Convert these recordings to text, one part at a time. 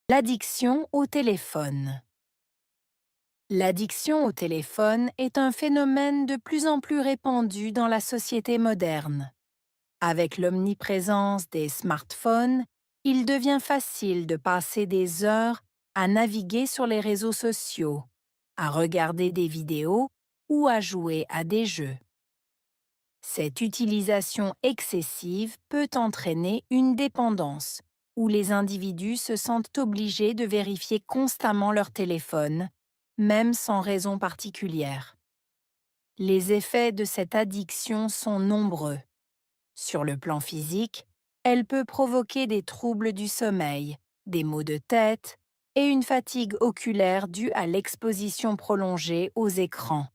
L'addiction au téléphone. L'addiction au téléphone est un phénomène de plus en plus répandu dans la société moderne. Avec l'omniprésence des smartphones, il devient facile de passer des heures à naviguer sur les réseaux sociaux, à regarder des vidéos ou à jouer à des jeux. Cette utilisation excessive peut entraîner une dépendance, où les individus se sentent obligés de vérifier constamment leur téléphone, même sans raison particulière. Les effets de cette addiction sont nombreux. Sur le plan physique, elle peut provoquer des troubles du sommeil, des maux de tête et une fatigue oculaire due à l'exposition prolongée aux écrans.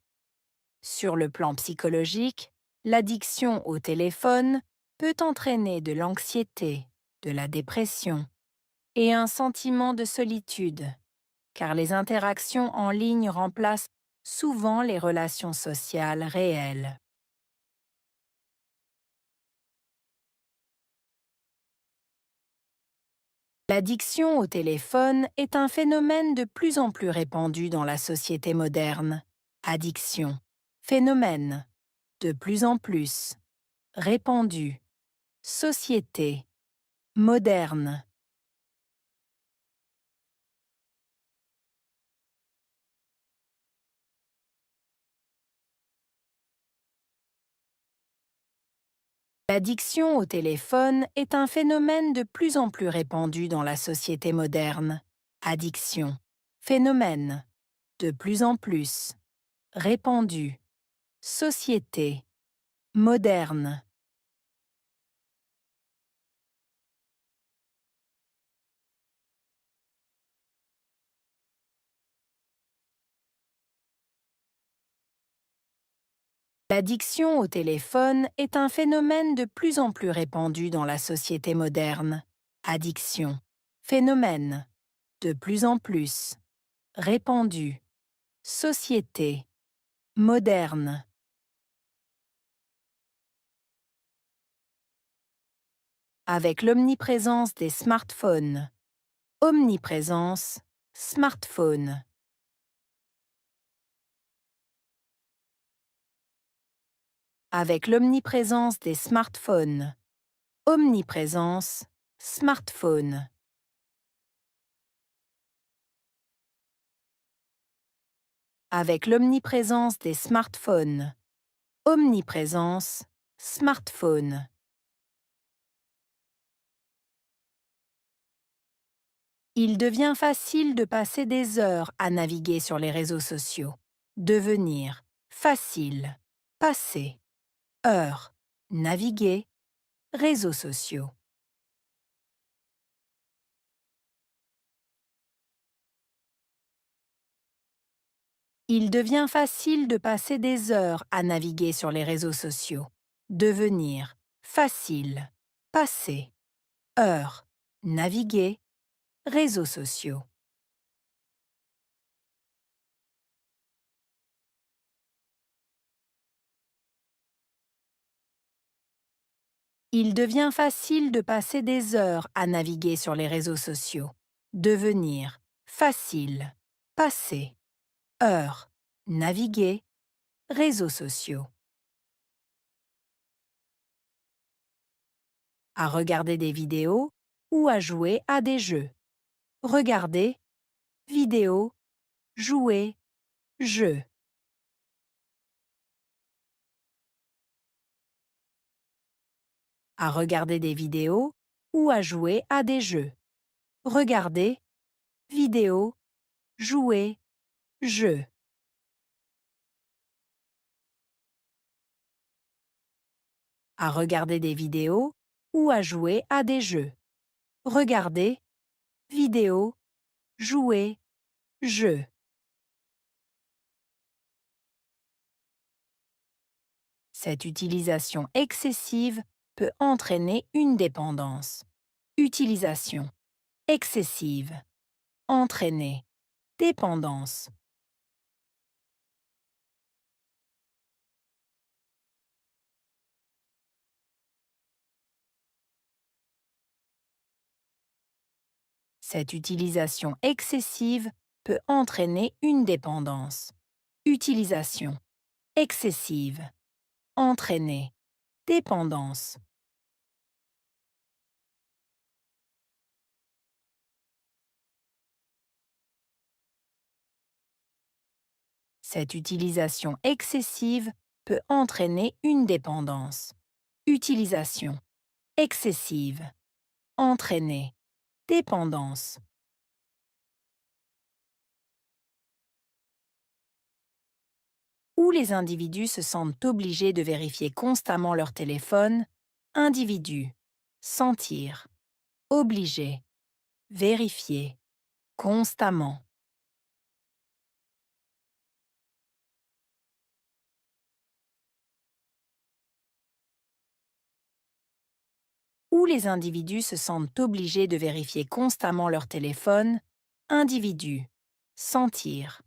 Sur le plan psychologique, l'addiction au téléphone peut entraîner de l'anxiété, de la dépression et un sentiment de solitude, car les interactions en ligne remplacent souvent les relations sociales réelles. L'addiction au téléphone est un phénomène de plus en plus répandu dans la société moderne. Addiction, phénomène, de plus en plus, répandu, société, moderne. L'addiction au téléphone est un phénomène de plus en plus répandu dans la société moderne. Addiction, phénomène, de plus en plus, répandu, société, moderne. L'addiction au téléphone est un phénomène de plus en plus répandu dans la société moderne. Addiction, phénomène, de plus en plus, répandu, société, moderne. Avec l'omniprésence des smartphones. Omniprésence, smartphone. Avec l'omniprésence des smartphones. Omniprésence, smartphone. Avec l'omniprésence des smartphones. Omniprésence, smartphone. Il devient facile de passer des heures à naviguer sur les réseaux sociaux. Devenir, facile, passer, heures, naviguer, réseaux sociaux. Il devient facile de passer des heures à naviguer sur les réseaux sociaux. Devenir, facile, passer, heures, naviguer, réseaux sociaux. Il devient facile de passer des heures à naviguer sur les réseaux sociaux. Devenir, facile, passer, heures, naviguer, réseaux sociaux. À regarder des vidéos ou à jouer à des jeux. Regarder, vidéo, jouer, jeu. À regarder des vidéos ou à jouer à des jeux. Regarder, vidéo, jouer, jeu. À regarder des vidéos ou à jouer à des jeux. Regarder, vidéo, jouer, jeu. Cette utilisation excessive peut entraîner une dépendance. Utilisation excessive, entraîner, dépendance. Cette utilisation excessive peut entraîner une dépendance. Utilisation excessive. Entraîner. Dépendance. Cette utilisation excessive peut entraîner une dépendance. Utilisation excessive. Entraîner. Dépendance. Où les individus se sentent obligés de vérifier constamment leur téléphone. Individu. Sentir. Obligé. Vérifier. Constamment. Où les individus se sentent obligés de vérifier constamment leur téléphone. Individu. Sentir.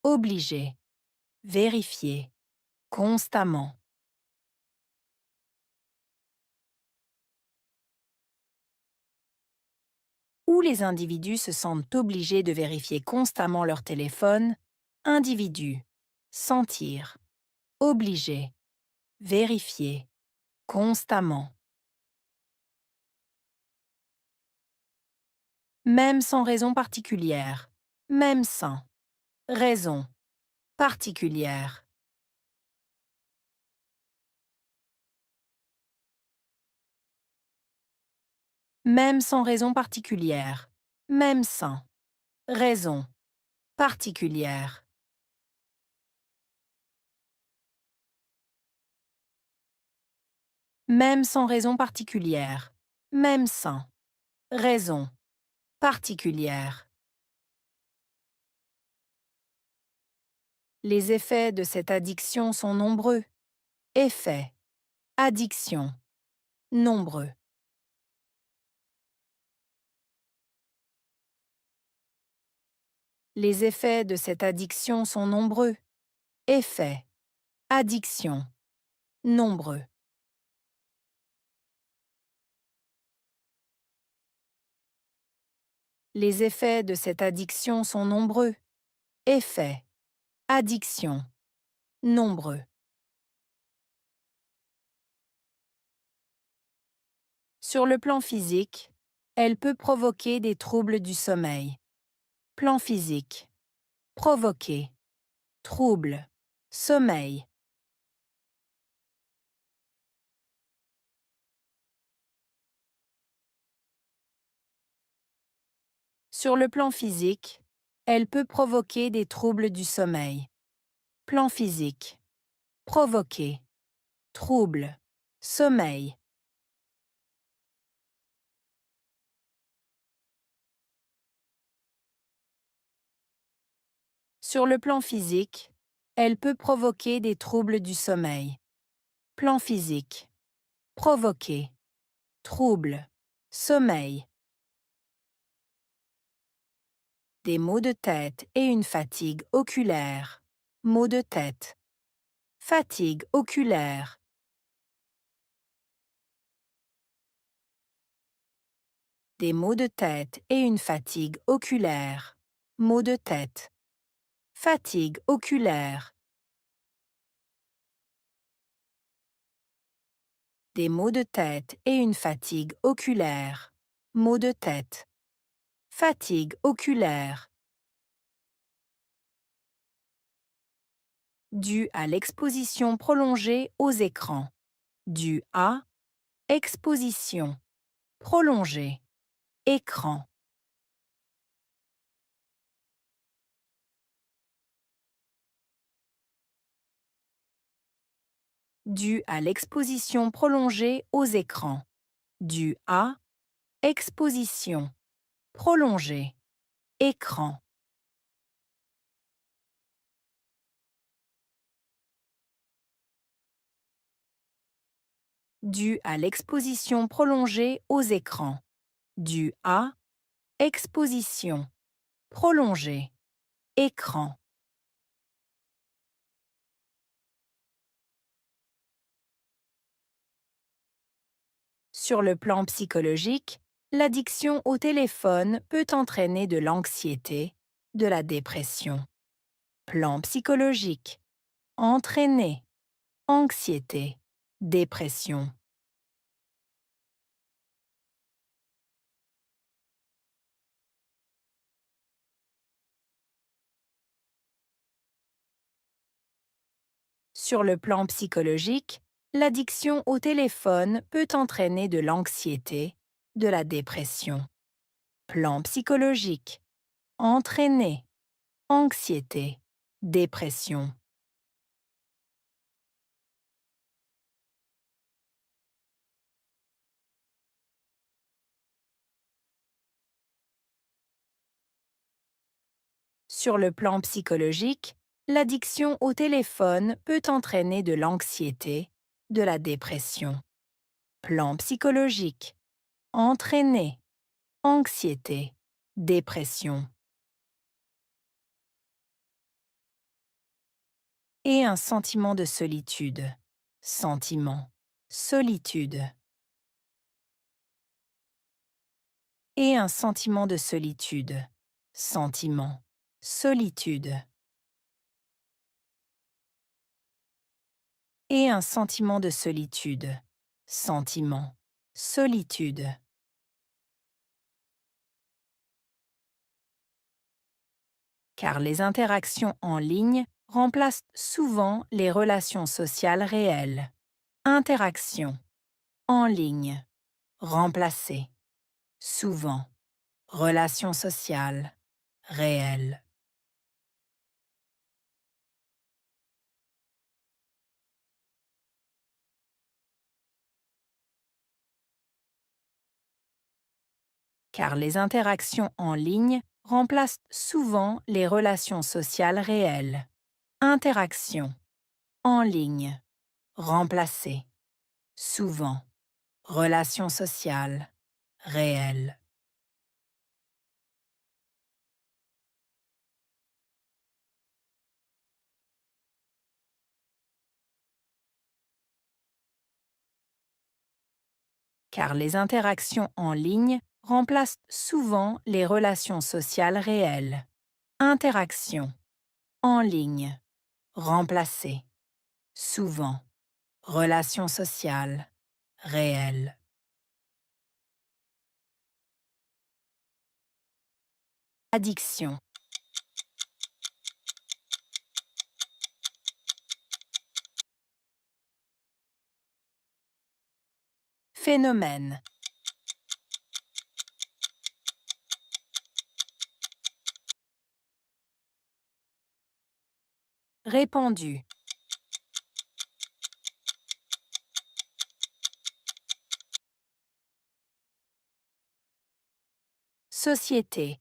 Obligé. Vérifier. Constamment. Où les individus se sentent obligés de vérifier constamment leur téléphone. Individu. Sentir. Obligé. Vérifier. Constamment. Même sans raison particulière. Même sans. Raison. Particulière. Même sans raison particulière. Même sans. Raison. Particulière. Même sans raison particulière. Même sans. Raison. Particulière. Les effets de cette addiction sont nombreux. Effets. Addiction. Nombreux. Les effets de cette addiction sont nombreux. Effets. Addiction. Nombreux. Les effets de cette addiction sont nombreux. Effets. Addiction. Nombreux. Sur le plan physique, elle peut provoquer des troubles du sommeil. Plan physique. Provoquer. Trouble. Sommeil. Sur le plan physique, elle peut provoquer des troubles du sommeil. Plan physique. Provoquer. Trouble. Sommeil. Sur le plan physique, elle peut provoquer des troubles du sommeil. Plan physique. Provoquer. Trouble. Sommeil. Des maux de tête et une fatigue oculaire. Maux de tête. Fatigue oculaire. Des maux de tête et une fatigue oculaire. Maux de tête. Fatigue oculaire. Des maux de tête et une fatigue oculaire. Maux de tête. Fatigue oculaire. Due à l'exposition prolongée aux écrans. Due à exposition prolongée. Écran. Due à l'exposition prolongée aux écrans. Due à exposition prolongée. Écran. Due à l'exposition prolongée aux écrans. Due à exposition prolongée. Écran. Sur le plan psychologique, l'addiction au téléphone peut entraîner de l'anxiété, de la dépression. Plan psychologique. Entraîner. Anxiété. Dépression. Sur le plan psychologique, l'addiction au téléphone peut entraîner de l'anxiété, de la dépression. Plan psychologique. Entraîner. Anxiété. Dépression. Sur le plan psychologique, l'addiction au téléphone peut entraîner de l'anxiété, de la dépression. Plan psychologique. Entraîner. Anxiété. Dépression. Et un sentiment de solitude. Sentiment. Solitude. Et un sentiment de solitude. Sentiment. Solitude. Et un sentiment de solitude. Sentiment. Solitude. Car les interactions en ligne remplacent souvent les relations sociales réelles. Interaction. En ligne. Remplacer. Souvent. Relations sociales. Réelles. Car les interactions en ligne remplacent souvent les relations sociales réelles. Interaction. En ligne. Remplacer. Souvent. Relations sociales. Réelles. Car les interactions en ligne remplacent souvent les relations sociales réelles. Interaction. En ligne. Remplacer. Souvent. Relations sociales. Réelles. Addiction. Phénomène. Répandu. Société.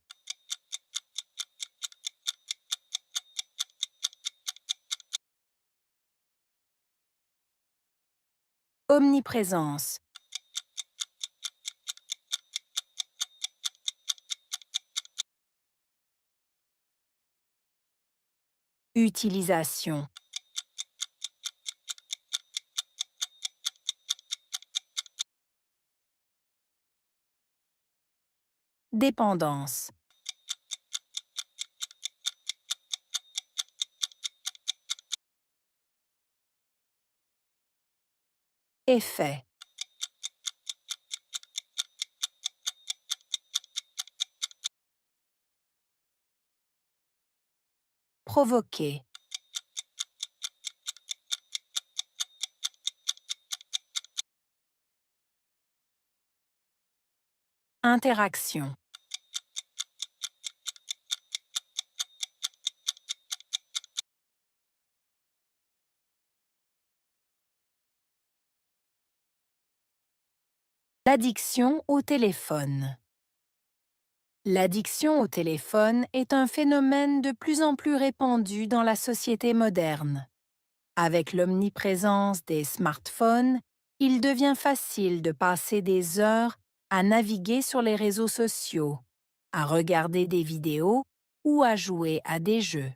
Omniprésence. Utilisation. Dépendance. Effet. Provoquer. Interaction. L'addiction au téléphone. L'addiction au téléphone est un phénomène de plus en plus répandu dans la société moderne. Avec l'omniprésence des smartphones, il devient facile de passer des heures à naviguer sur les réseaux sociaux, à regarder des vidéos ou à jouer à des jeux.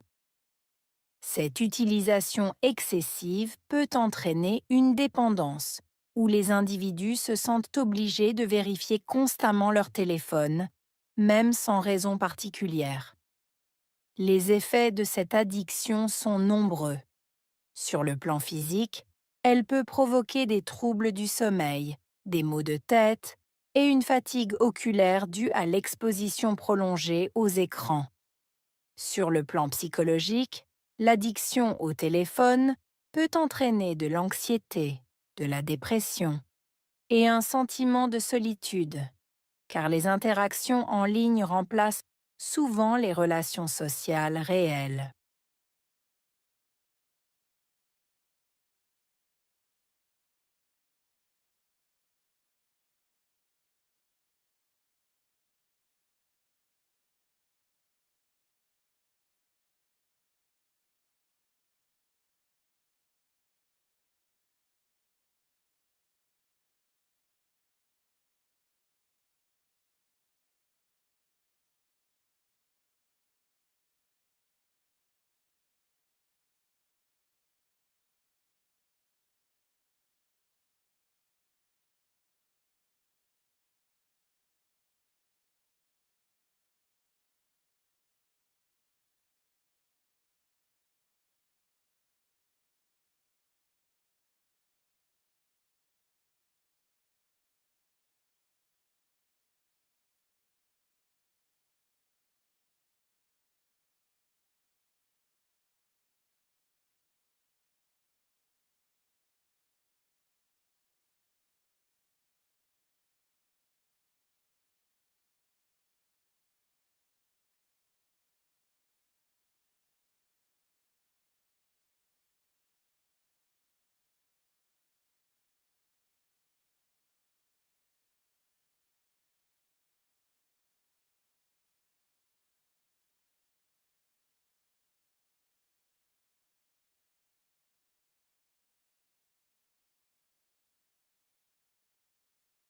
Cette utilisation excessive peut entraîner une dépendance, où les individus se sentent obligés de vérifier constamment leur téléphone, même sans raison particulière. Les effets de cette addiction sont nombreux. Sur le plan physique, elle peut provoquer des troubles du sommeil, des maux de tête et une fatigue oculaire due à l'exposition prolongée aux écrans. Sur le plan psychologique, l'addiction au téléphone peut entraîner de l'anxiété, de la dépression et un sentiment de solitude, car les interactions en ligne remplacent souvent les relations sociales réelles.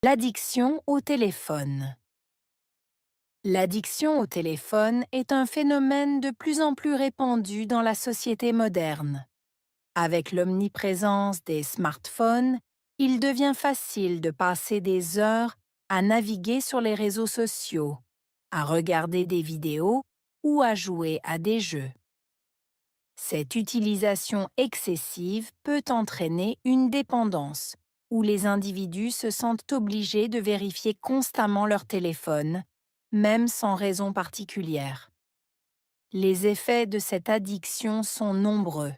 L'addiction au téléphone. L'addiction au téléphone est un phénomène de plus en plus répandu dans la société moderne. Avec l'omniprésence des smartphones, il devient facile de passer des heures à naviguer sur les réseaux sociaux, à regarder des vidéos ou à jouer à des jeux. Cette utilisation excessive peut entraîner une dépendance, où les individus se sentent obligés de vérifier constamment leur téléphone, même sans raison particulière. Les effets de cette addiction sont nombreux.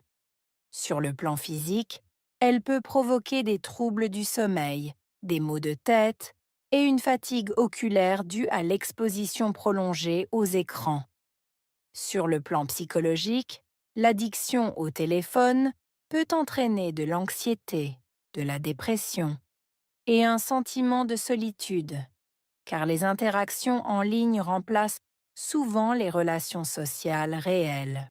Sur le plan physique, elle peut provoquer des troubles du sommeil, des maux de tête et une fatigue oculaire due à l'exposition prolongée aux écrans. Sur le plan psychologique, l'addiction au téléphone peut entraîner de l'anxiété, de la dépression et un sentiment de solitude, car les interactions en ligne remplacent souvent les relations sociales réelles.